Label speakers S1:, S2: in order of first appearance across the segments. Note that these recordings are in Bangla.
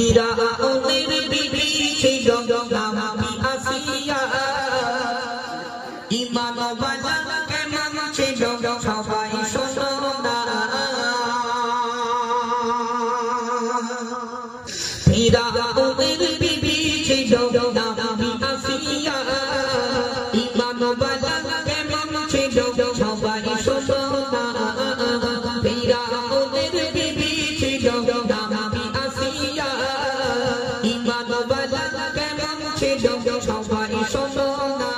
S1: ফিরাউনের বিবি ছিল নাম আসিয়া ঈমানওয়ালা কেমন ছিল সবাই শোনো না ফিরাউনের বিবি ছিল নাম আসিয়া ঈমানওয়ালা কেমন ছিল সবাই শোনো না ফিরাউনের বিবি ছিল নাম আসিয়া ঈমানওয়ালা কেমন ছিল সবাই শোনো না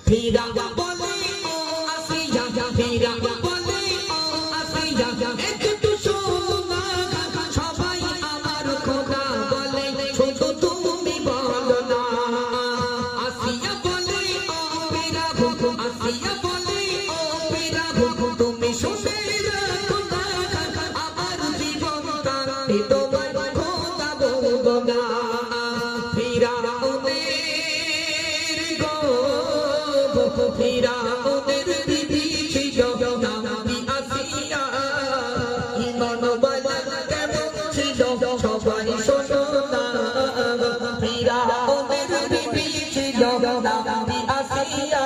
S1: ফিরা বলে ও আসিয়া ফিরা বলে ও আসিয়া একটু শোনো না সবাই আমার খোদা বলে শুধু তুমি বলো না আসিয়া বলে ও ফিরা আসিয়া বলে ও ফিরা তুমি শুনে রাখো না আমার জীবনটা তোমার খোদা বলবো না ফিরাউনের বিবি ছিল নাম আসিয়া ঈমানওয়ালা কেমন ছিল সবাই শোনো না ফিরাউনের বিবি ছিল নাম আসিয়া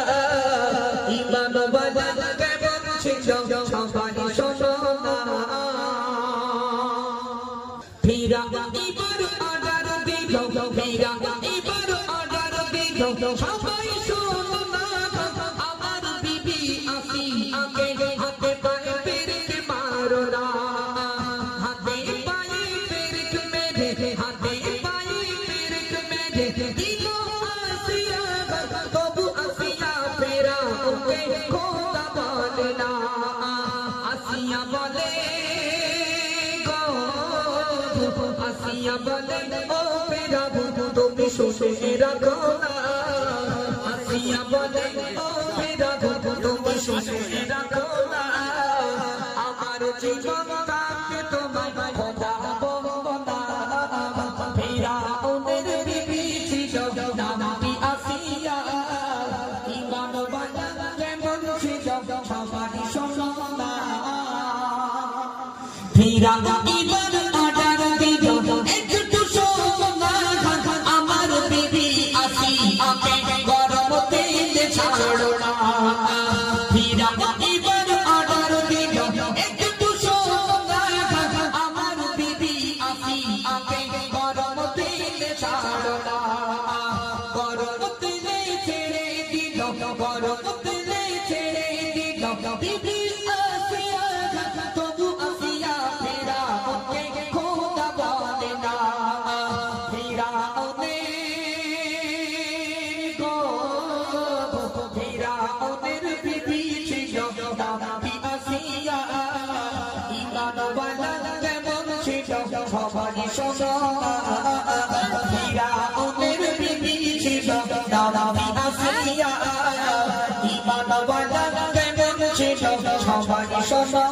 S1: ঈমানওয়ালা কেমন ছিল সবাই শোনো না ফিরা এবার অর্ডার দিল ফিরা এবার অর্ডার দিল সবাই শোনো না আমার বিবি আসিয়াকে হাতে পায়ে পেরেক মারো না হাতে পায়ে পেরেক মেরে হাতে পায়ে পেরেক মেরে দিল আসিয়া তবু আসিয়া ফিরাউনকে খোদা বলে না আসিয়া বলে গো আসিয়া বলে ও ফিরাউন তুমি শুনে রাখো না আসিয়া বলে ও ফিরাউন তুমি শুনে রাখো না আমার জীবনটাকে তোমায় খোদা বলবো না ফিরাউনের বিবি ছিল নাম আসিয়া ঈমানওয়ালা কেমন ছিল সবাই শোনো না ফিরাউন অর্ডার দিল একটু শোনো না আমার বিবি আসিয়াকে গরম তেলে ছাড়ো না ফিরাউন অর্ডার দিল একটু শোনো না আমার বিবি আসিয়াকে গরম তেলে ছাড়ো না গরম তেলে ছেড়ে দিল গরম তেলে ছেড়ে দিল বিবি আসিয়া তবু আসিয়া ফিরাউনকে খোদা বলে না ফিরাউনের বিবি ছিল নাম আসিয়া ঈমানওয়ালা কেমন ছিল সবাই শোনো ফিরাউনের বিবি ছিল নাম আসিয়া ঈমানওয়ালা কেমন ছিল সবাই শোনো